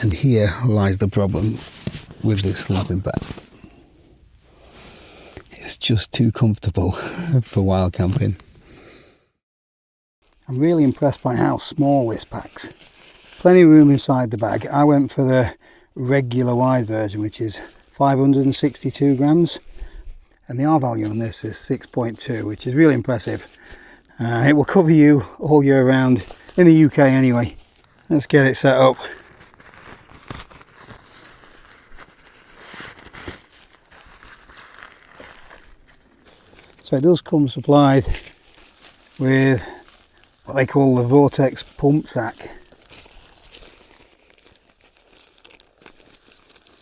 And here lies the problem with this sleeping bag. It's just too comfortable for wild camping. I'm really impressed by how small this packs. Plenty of room inside the bag. I went for the regular wide version, which is 562 grams. And the R value on this is 6.2, which is really impressive. It will cover you all year round in the UK anyway. Let's get it set up. So it does come supplied with what they call the Vortex pump sack,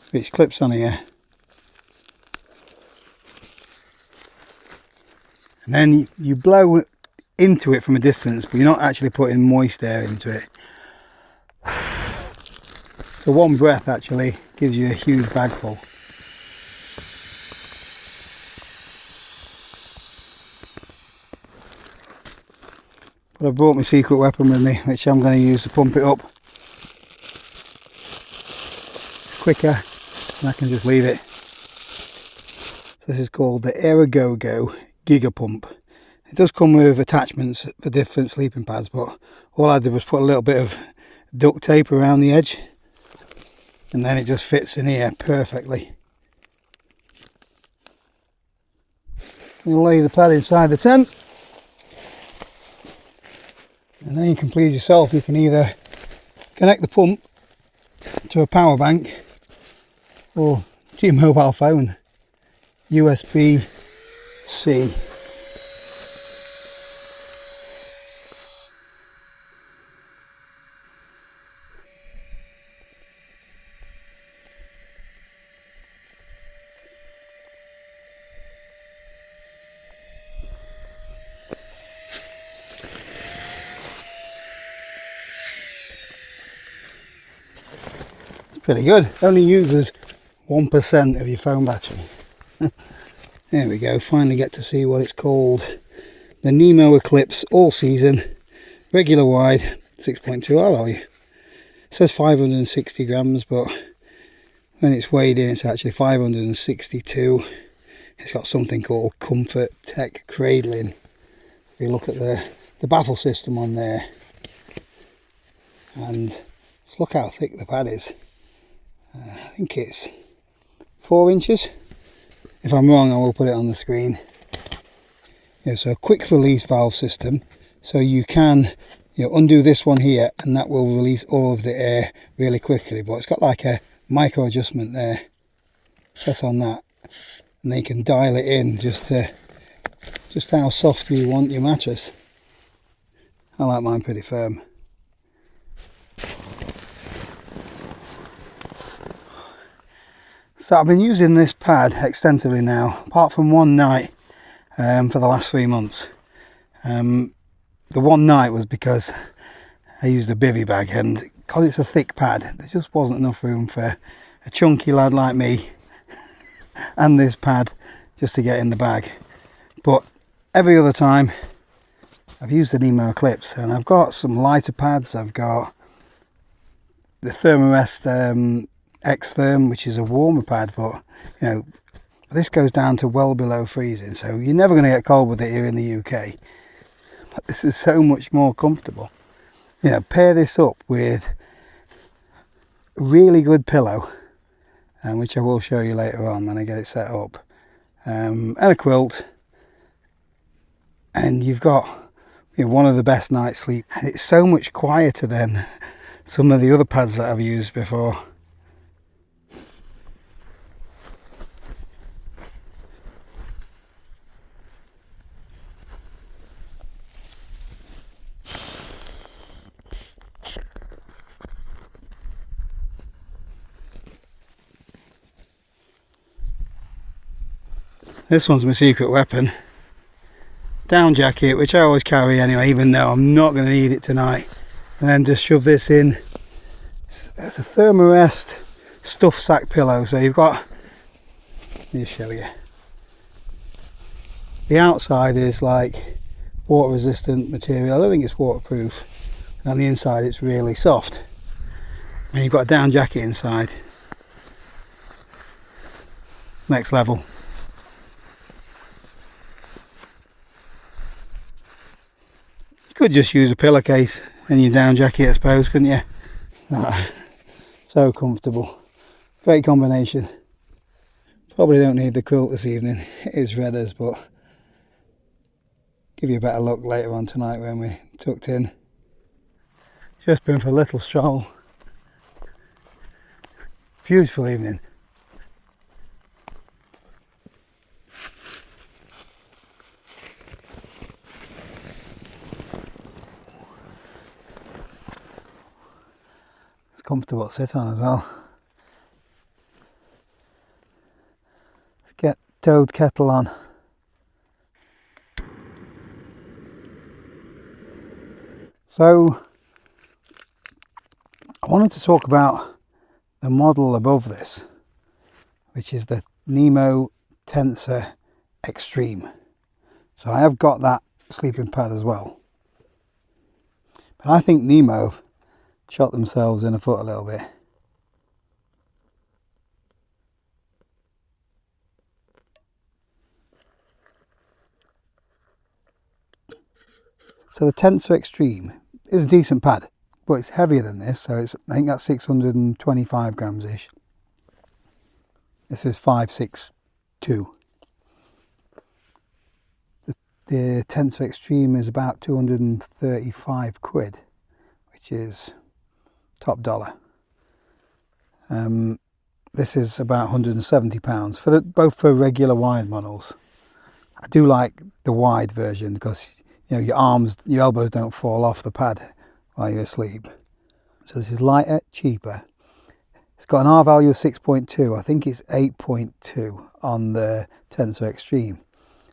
which clips on here. And then you blow into it from a distance, but you're not actually putting moist air into it. So one breath actually gives you a huge bag full. But I've brought my secret weapon with me, which I'm going to use to pump it up. It's quicker and I can just leave it. So this is called the Aerogogo Giga Pump. It does come with attachments for different sleeping pads, but all I did was put a little bit of duct tape around the edge and then it just fits in here perfectly. You'll lay the pad inside the tent and then you can please yourself. You can either connect the pump to a power bank or to your mobile phone, USB-C. Pretty good. Only uses 1% of your phone battery. There we go. Finally get to see what it's called. The Nemo Eclipse All Season regular wide 6.2 R value. It says 560 grams, but when it's weighed in, it's actually 562. It's got something called Comfort Tech cradling. If you look at the baffle system on there, and look how thick the pad is. I think it's 4 inches. If I'm wrong, I will put it on the screen. It's a quick release valve system, so you can undo this one here and that will release all of the air really quickly, but it's got like a micro adjustment there. Press on that and then you can dial it in just how soft you want your mattress. I like mine pretty firm. So I've been using this pad extensively now, apart from one night for the last 3 months. The one night was because I used a bivvy bag, and because it's a thick pad, there just wasn't enough room for a chunky lad like me and this pad just to get in the bag. But every other time I've used the Nemo Eclipse, and I've got some lighter pads. I've got the Therm-a-Rest X-Therm, which is a warmer pad, but this goes down to well below freezing, so you're never going to get cold with it here in the UK. But this is so much more comfortable. Pair this up with a really good pillow, which I will show you later on when I get it set up, and a quilt, and you've got one of the best night's sleep. And it's so much quieter than some of the other pads that I've used before. This one's my secret weapon. Down jacket, which I always carry anyway, even though I'm not going to need it tonight. And then just shove this in. It's a Therm-a-Rest Stuffsack Pillow. So you've got, let me show you. The outside is like water resistant material. I don't think it's waterproof. And on the inside it's really soft. And you've got a down jacket inside. Next level. You could just use a pillowcase in your down jacket, I suppose, couldn't you? So comfortable. Great combination. Probably don't need the quilt this evening. It is Redders, but give you a better look later on tonight when we're tucked in. Just been for a little stroll. Beautiful evening. It's comfortable to sit on as well. Let's get Toad Kettle on. So I wanted to talk about the model above this, which is the Nemo Tensor Extreme. So I have got that sleeping pad as well. But I think Nemo shot themselves in the foot a little bit. So the Tensor Extreme is a decent pad, but it's heavier than this, so it's, I think that's 625 grams ish. This is 562. The Tensor Extreme is about 235 quid, which is top dollar. This is about £170 for both for regular wide models. I do like the wide version because you know your arms, your elbows don't fall off the pad while you're asleep. So this is lighter, cheaper. It's got an R value of 6.2. I think it's 8.2 on the Tensor Extreme.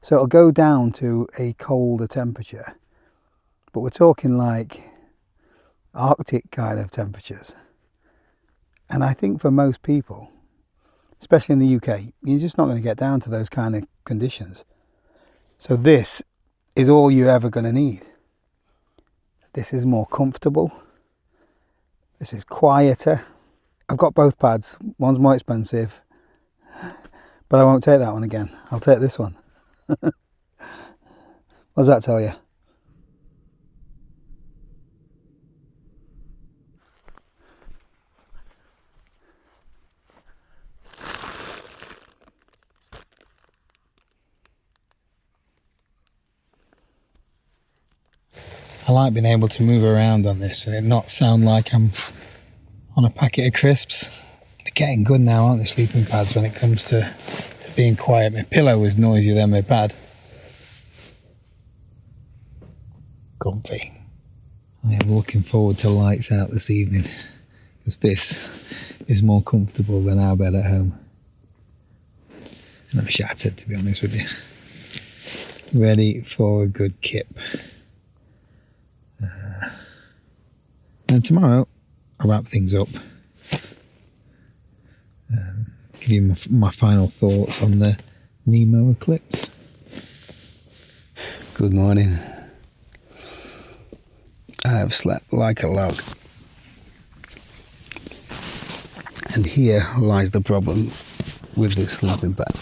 So it'll go down to a colder temperature, but we're talking like Arctic kind of temperatures. And I think for most people, especially in the UK, you're just not going to get down to those kind of conditions. So this is all you're ever going to need. This is more comfortable. This is quieter. I've got both pads. One's more expensive, but I won't take that one again. I'll take this one. What does that tell you? I like being able to move around on this and it not sound like I'm on a packet of crisps. They're getting good now, aren't they, sleeping pads, when it comes to being quiet. My pillow is noisier than my pad. Comfy. I am looking forward to lights out this evening, because this is more comfortable than our bed at home. And I'm shattered, to be honest with you. Ready for a good kip. And tomorrow I'll wrap things up and give you my final thoughts on the Nemo Eclipse. Good morning. I have slept like a log, and here lies the problem with this sleeping bag.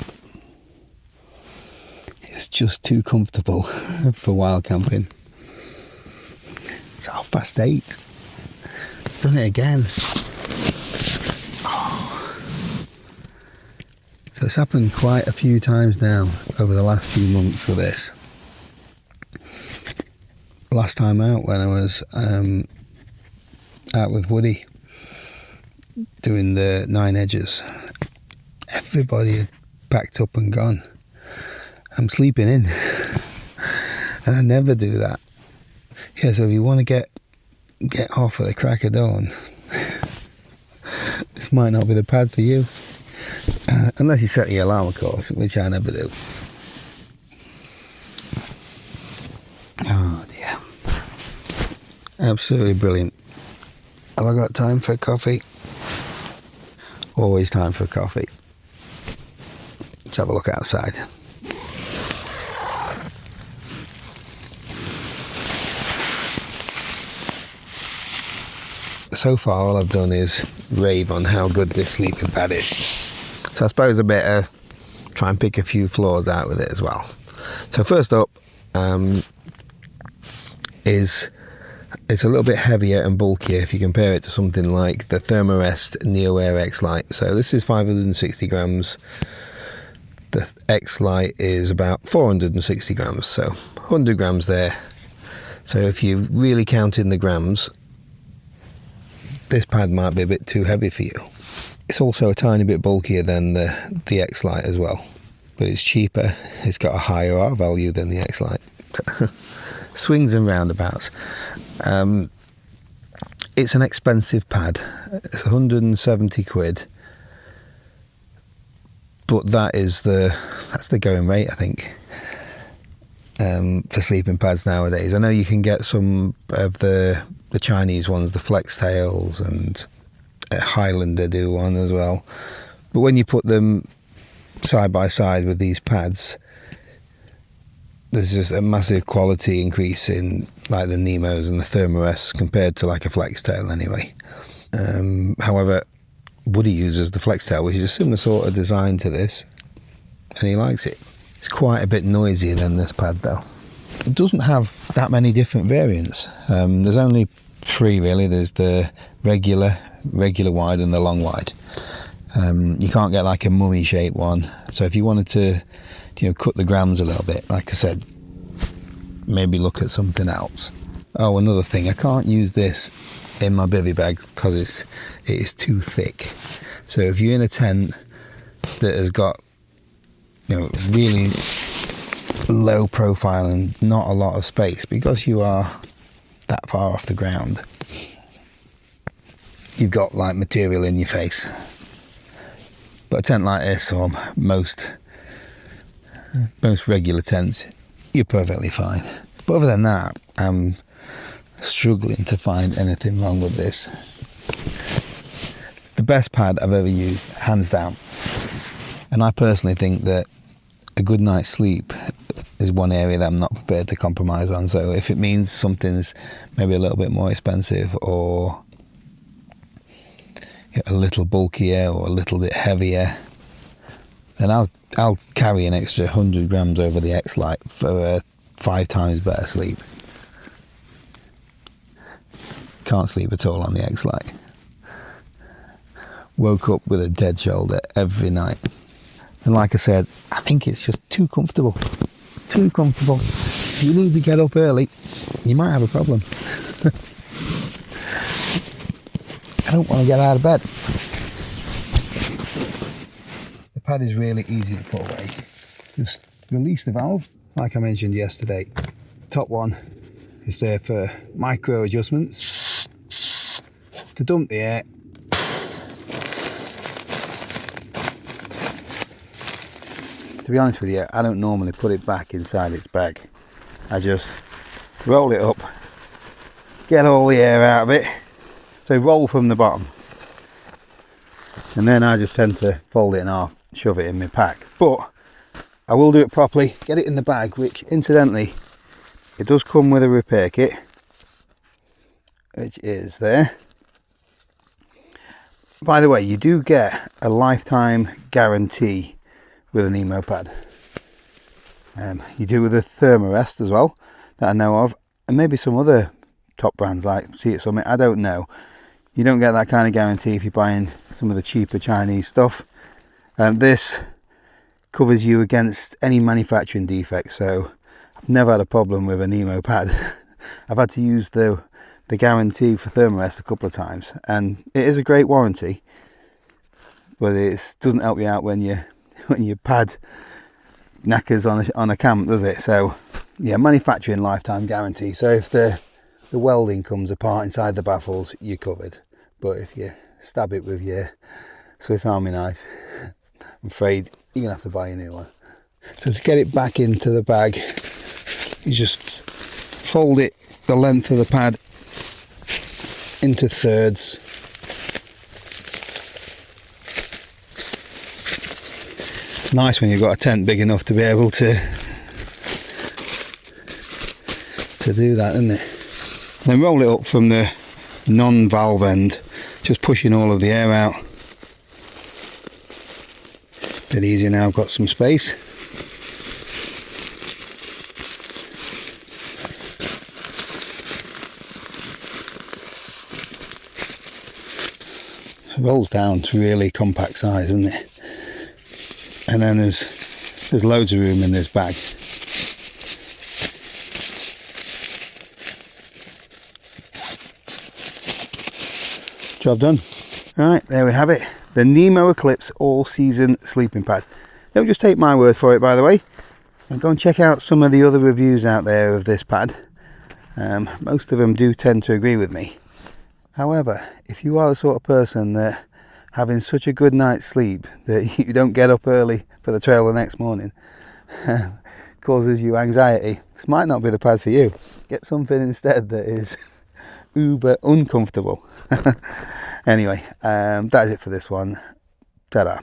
It's just too comfortable for wild camping. It's 8:30. Done it again. Oh. So it's happened quite a few times now over the last few months with this. Last time out, when I was out with Woody doing the 9 edges, everybody had packed up and gone. I'm sleeping in. And I never do that. Yeah, so if you want to get off at the crack of dawn, this might not be the pad for you. Unless you set your alarm, of course, which I never do. Oh dear. Absolutely brilliant. Have I got time for coffee? Always time for coffee. Let's have a look outside. so far all I've done is rave on how good this sleeping pad is. So I suppose I better try and pick a few flaws out with it as well. So first up, is it's a little bit heavier and bulkier if you compare it to something like the Therm-a-Rest NeoAir XLite. So this is 560 grams. The XLite is about 460 grams, so 100 grams there. So if you really count in the grams, this pad might be a bit too heavy for you. It's also a tiny bit bulkier than the XLite as well, but it's cheaper. It's got a higher R value than the XLite. Swings and roundabouts. It's an expensive pad. It's 170 quid. But that's the going rate, I think, for sleeping pads nowadays. I know you can get some of the Chinese ones, the Flex Tails, and Highlander do one as well. But when you put them side by side with these pads, there's just a massive quality increase in like the Nemos and the Therm-a-Rest compared to like a Flex Tail anyway. However, Woody uses the Flex Tail, which is a similar sort of design to this, and he likes it. It's quite a bit noisier than this pad though. It doesn't have that many different variants. There's only 3 really. There's the regular wide and the long wide. You can't get like a mummy shaped one. So if you wanted to, cut the grams a little bit, like I said, maybe look at something else. Oh, another thing, I can't use this in my bivy bags because it is too thick. So if you're in a tent that has got really low profile and not a lot of space, because you are that far off the ground, you've got like material in your face. But a tent like this, or most regular tents, you're perfectly fine. But other than that, I'm struggling to find anything wrong with this. It's the best pad I've ever used, hands down. And I personally think that a good night's sleep is one area that I'm not prepared to compromise on. So if it means something's maybe a little bit more expensive, or a little bulkier, or a little bit heavier, then I'll carry an extra 100 grams over the XLite for a 5 times better sleep. Can't sleep at all on the XLite. Woke up with a dead shoulder every night. And like I said, I think it's just too comfortable. Too comfortable. If you need to get up early, you might have a problem. I don't want to get out of bed. The pad is really easy to put away. Just release the valve, like I mentioned yesterday. Top one is there for micro adjustments to dump the air. To be honest with you, I don't normally put it back inside its bag. I just roll it up, get all the air out of it. So roll from the bottom. And then I just tend to fold it in half, shove it in my pack. But I will do it properly, get it in the bag, which incidentally, it does come with a repair kit, which is there. By the way, you do get a lifetime guarantee with a Nemo pad. You do with a Therm-a-Rest as well, that I know of, and maybe some other top brands like See It Summit, I don't know. You don't get that kind of guarantee if you're buying some of the cheaper Chinese stuff. This covers you against any manufacturing defects, so I've never had a problem with a Nemo pad. I've had to use the guarantee for Therm-a-Rest a couple of times, and it is a great warranty, but it doesn't help you out when your pad knackers on a camp, does it? So yeah, manufacturing lifetime guarantee. So if the welding comes apart inside the baffles, you're covered. But if you stab it with your Swiss Army knife, I'm afraid you're gonna have to buy a new one. So to get it back into the bag, you just fold it the length of the pad into thirds. Nice when you've got a tent big enough to be able to do that, isn't it? Then roll it up from the non-valve end, just pushing all of the air out. Bit easier now, I've got some space. It rolls down to really compact size, isn't it? And then there's loads of room in this bag. Job done. Right, there we have it. The Nemo Eclipse All Season Sleeping Pad. Don't just take my word for it, by the way. And go and check out some of the other reviews out there of this pad. Most of them do tend to agree with me. However, if you are the sort of person that having such a good night's sleep that you don't get up early for the trail the next morning causes you anxiety, this might not be the pad for you. Get something instead that is uber uncomfortable. Anyway, that is it for this one. Ta-da.